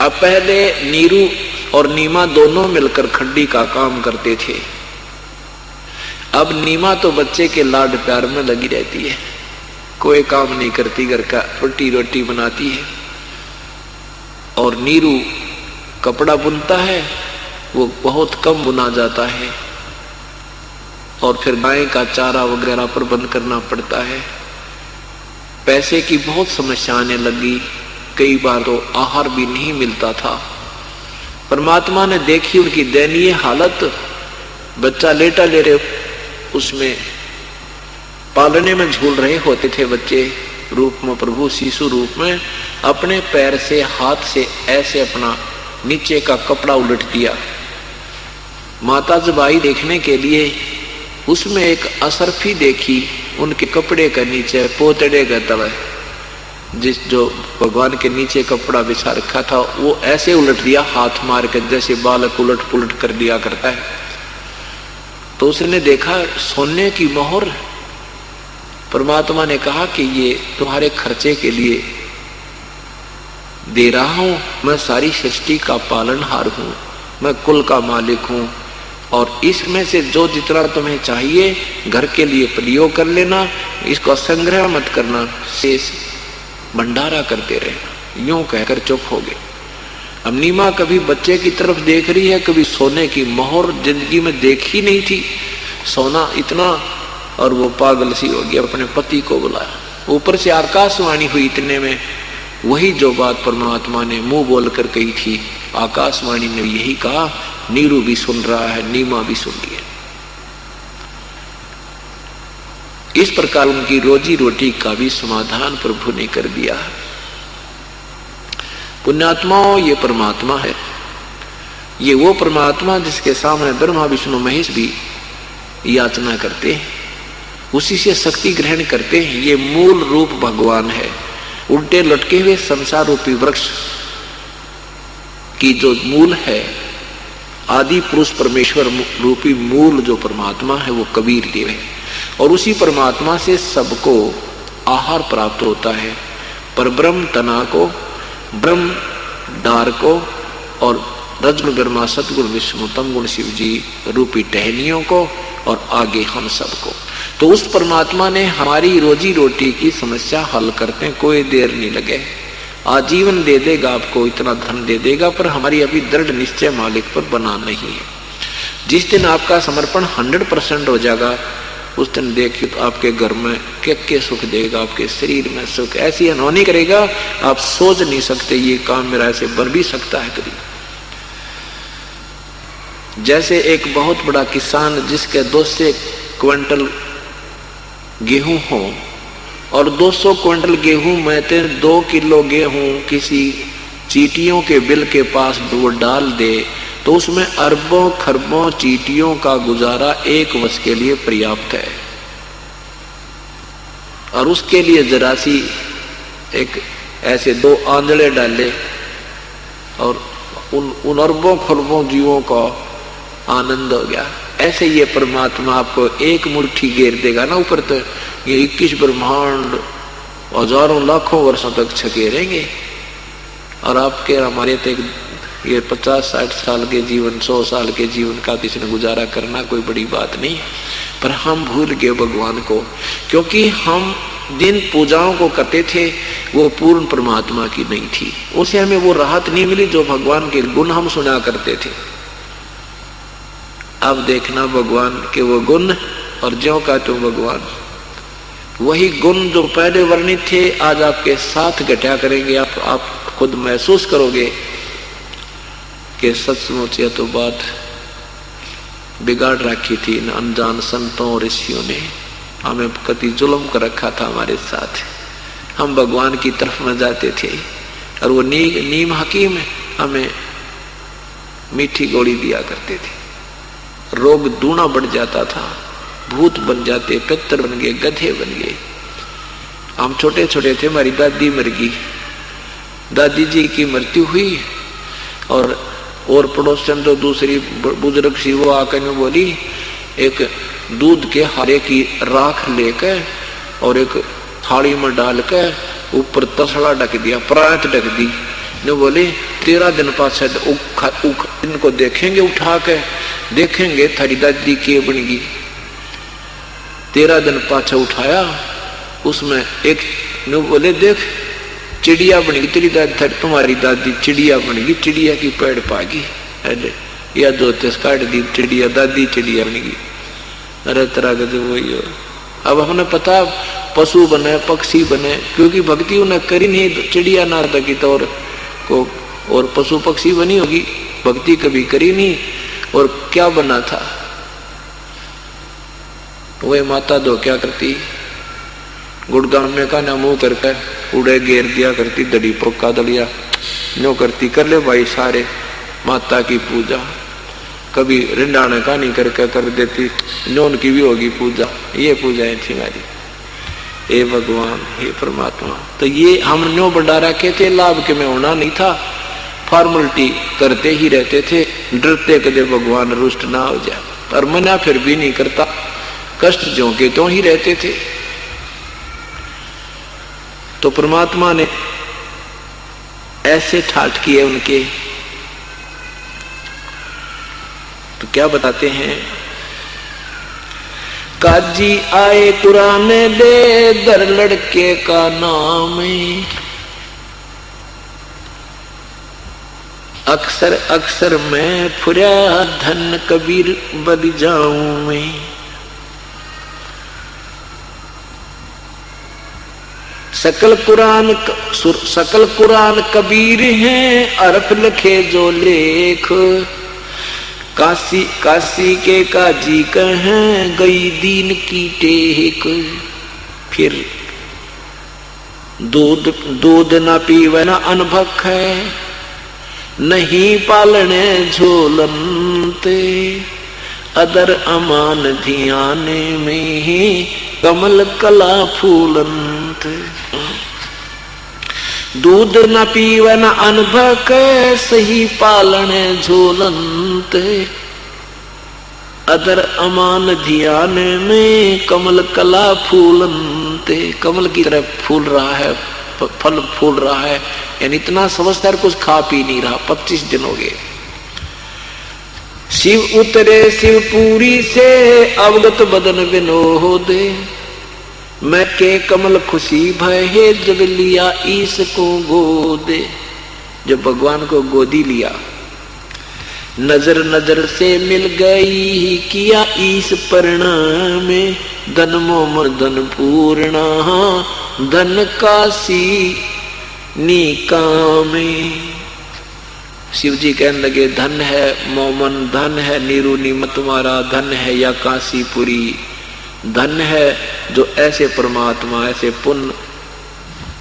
अब पहले नीरू और नीमा दोनों मिलकर खड्डी का काम करते थे। अब नीमा तो बच्चे के लाड प्यार में लगी रहती है, कोई काम नहीं करती, घर का रोटी बनाती है। और नीरू कपड़ा बुनता है, वो बहुत कम बुना जाता है, और फिर गाय का चारा वगैरह प्रबंध करना पड़ता है। पैसे की बहुत समस्या आने लगी, कई बार तो आहार भी नहीं मिलता था। परमात्मा ने देखी उनकी दयनीय हालत, बच्चा लेटा ले रहे, उसमें पालने में झूल रहे होते थे बच्चे रूप में, प्रभु शिशु रूप में अपने पैर से हाथ से ऐसे अपना नीचे का कपड़ा उलट दिया। माता जब आई देखने के लिए, उसमें एक असरफी देखी उनके कपड़े के नीचे, पोतड़े का तले जिस जो भगवान के नीचे कपड़ा बिछा रखा था, वो ऐसे उलट दिया हाथ मार के, जैसे बालक उलट पुलट कर दिया करता है। तो उसने देखा सोने की मोहर। परमात्मा ने कहा कि ये तुम्हारे खर्चे के लिए दे रहा हूं, मैं सारी सृष्टि का पालनहार हूं, मैं कुल का मालिक हूं, और इसमें से जो जितना तुम्हें चाहिए घर के लिए प्रयोग कर लेना, इसको संग्रह मत करना, शेष भंडारा करते रहना। यूं कहकर चुप हो गए। अब नीमा कभी बच्चे की तरफ देख रही है, कभी सोने की मोहर जिंदगी में देखी नहीं थी, सोना इतना, और वो पागल सी हो गया, अपने पति को बुलाया। ऊपर से आकाशवाणी हुई, इतने में वही जो बात परमात्मा ने मुंह बोलकर कही थी, आकाशवाणी ने यही कहा, नीरू भी सुन रहा है, नीमा भी सुन रही है। इस प्रकार उनकी रोजी रोटी का भी समाधान प्रभु ने कर दिया। पुण्यात्माओं, ये परमात्मा है, ये वो परमात्मा जिसके सामने ब्रह्मा विष्णु महेश भी याचना करते हैं, उसी से शक्ति ग्रहण करते हैं। ये मूल रूप भगवान है। उल्टे लटके हुए संसार रूपी वृक्ष की जो मूल है, आदि पुरुष परमेश्वर रूपी मूल जो परमात्मा है, वो कबीर देव है। और उसी परमात्मा से सबको आहार प्राप्त होता है। पर ब्रह्म तना को, ब्रह्म डार को, और रजगुण ब्रह्मा सतगुण विष्णु तम गुण शिव जी रूपी टहनियों को, और आगे हम सबको। तो उस परमात्मा ने हमारी रोजी रोटी की समस्या हल करते हैं, कोई देर नहीं लगे। आजीवन दे देगा, आपको इतना धन दे देगा, पर हमारी अभी दृढ़ निश्चय मालिक पर बना नहीं है। जिस दिन आपका समर्पण 100% हो जाएगा, उस दिन देखिए तो आपके घर में क्या सुख देगा, आपके शरीर में सुख ऐसी अनहोनी करेगा, आप सोच नहीं सकते ये काम मेरा ऐसे बन भी सकता है कभी। जैसे एक बहुत बड़ा किसान जिसके 200 क्विंटल गेहूं हो, और 200 क्विंटल गेहूं में से 2 किलो गेहूं किसी चींटियों के बिल के पास वो डाल दे, तो उसमें अरबों खरबों चींटियों का गुजारा एक वर्ष के लिए पर्याप्त है। और उसके लिए जरा सी एक ऐसे 2 आंधळे डाले, और उन अरबों खरबों जीवों का आनंद हो गया। ऐसे ये परमात्मा आपको एक मुट्ठी घेर देगा ना ऊपर, तो ये 21 ब्रह्मांड हजारों लाखों वर्षों तक छकेरेंगे। और आपके हमारे तक ये 50-60 साल के जीवन, 100 साल के जीवन का किसी ने गुजारा करना कोई बड़ी बात नहीं। पर हम भूल गए भगवान को, क्योंकि हम जिन पूजाओं को करते थे वो पूर्ण परमात्मा की नहीं थी। उसे हमें वो राहत नहीं मिली जो भगवान के गुण हम सुना करते थे। अब देखना भगवान के वो गुण, और ज्यों का तो भगवान, वही गुण जो पहले वर्णित थे आज आपके साथ घटा करेंगे। आप खुद महसूस करोगे कि सचमुच ये तो बात बिगाड़ रखी थी इन अनजान संतों और ऋषियों ने, हमें कति जुल्म कर रखा था हमारे साथ। हम भगवान की तरफ में जाते थे, और वो नीम हकीम हमें मीठी गोली दिया करते थे। रोग दूना बढ़ जाता था, भूत बन जाते, पितर बन गए, गधे बन गए। हम छोटे छोटे थे, हमारी दादी मर गई, दादी जी की मृत्यु हुई, और पड़ोसन जो दूसरी बुजुर्ग सी वो आकर में बोली, एक दूध के हारे की राख लेकर और एक थाली में डालकर ऊपर तसड़ा ढक दिया, परात ढक दी। जो बोले 13 दिन पाछे इनको देखेंगे, उठा के देखेंगे थारी दादी के बनेगी। 13 दिन पाछे उठाया, उसमें एक ने बोले देख चिड़िया बनेगी तेरी दादी, तुम्हारी दादी चिड़िया बनेगी, चिड़िया की पेड़ पागी। अरे या दो तेज काट दी चिड़िया, दादी चिड़िया बनेगी। अरे तरह के तो वही हो। अब हमने पता पशु बने पक्षी बने, क्योंकि भक्ति उन्हें करी नहीं, चिड़िया नारद की तो और पशु पक्षी बनी होगी, भक्ति कभी करी नहीं। और क्या बना था वही माता दो क्या करती, गुड़गाम में का ना मुंह करके उड़े घेर दिया करती, दड़ी पोका दलिया नो करती, कर ले भाई सारे माता की पूजा। कभी रिंडाने का नहीं करके कर देती, नोन की भी होगी पूजा। ये पूजाएं थी हमारी। हे भगवान हे परमात्मा, तो ये हम नो बढ़ा रखे थे, लाभ के में होना नहीं था, फॉर्मेलिटी करते ही रहते थे, डरते कदे भगवान रुष्ट ना हो जाए। पर मना फिर भी नहीं करता, कष्ट जो के तो ही रहते थे। तो परमात्मा ने ऐसे ठाठ किए उनके, तो क्या बताते हैं, काजी आए कुरान दे दर लड़के का नाम, अक्सर अक्सर मैं फुरा धन कबीर बद जाऊं मैं। सकल कुरान कबीर हैं, अरफ लखे जो लेख, काशी के काजी कहें गई दीन की टेक। फिर दूध न पीवे न अनभक है, नहीं पालने झोलनते, अदर अमान धियाने में ही कमल कला फूलंत। दूध न पीवे न अनभक, सही पालने झोलंत, अदर अमान ध्यान में कमल कला फूलंत। कमल की तरह फूल रहा है, फल फूल रहा है, यानी इतना समझदार कुछ खा पी नहीं रहा। 25 दिन हो गए। शिव उतरे शिवपुरी से, अवगत बदन विनोदे, मैं के कमल खुशी भय जब लिया ईस को गोदे। जब भगवान को गोदी लिया, नजर नजर से मिल गई, किया ईस परिणाम, धन मोमन धन पूर्णा, धन काशी निकामे। शिव जी कहने लगे धन है मोमन, धन है नीरू नीम तुम्हारा, धन है या काशीपुरी, धन है जो ऐसे परमात्मा, ऐसे पुण्य,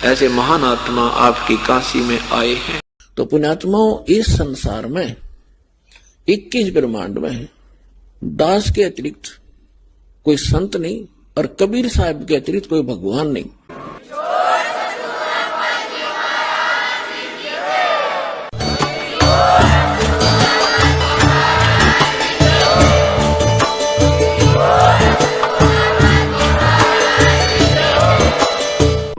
ऐसे महान आत्मा आपकी काशी में आए हैं। तो पुण्यात्माओं, इस संसार में 21 ब्रह्मांड में है, दास के अतिरिक्त कोई संत नहीं और कबीर साहब के अतिरिक्त कोई भगवान नहीं।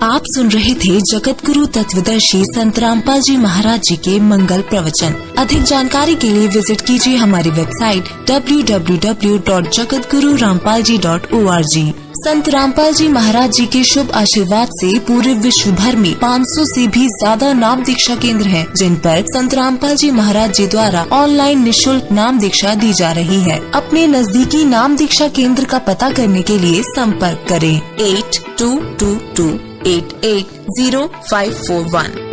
आप सुन रहे थे जगत गुरु तत्वदर्शी संत रामपाल जी महाराज जी के मंगल प्रवचन। अधिक जानकारी के लिए विजिट कीजिए हमारी वेबसाइट www.jagatgururampalji.org। संत रामपाल जी महाराज जी के शुभ आशीर्वाद से पूरे विश्व भर में 500 से भी ज्यादा नाम दीक्षा केंद्र हैं, जिन पर संत रामपाल जी महाराज जी द्वारा ऑनलाइन निःशुल्क नाम दीक्षा दी जा रही है। अपने नजदीकी नाम दीक्षा केंद्र का पता करने के लिए संपर्क करें 8222880541।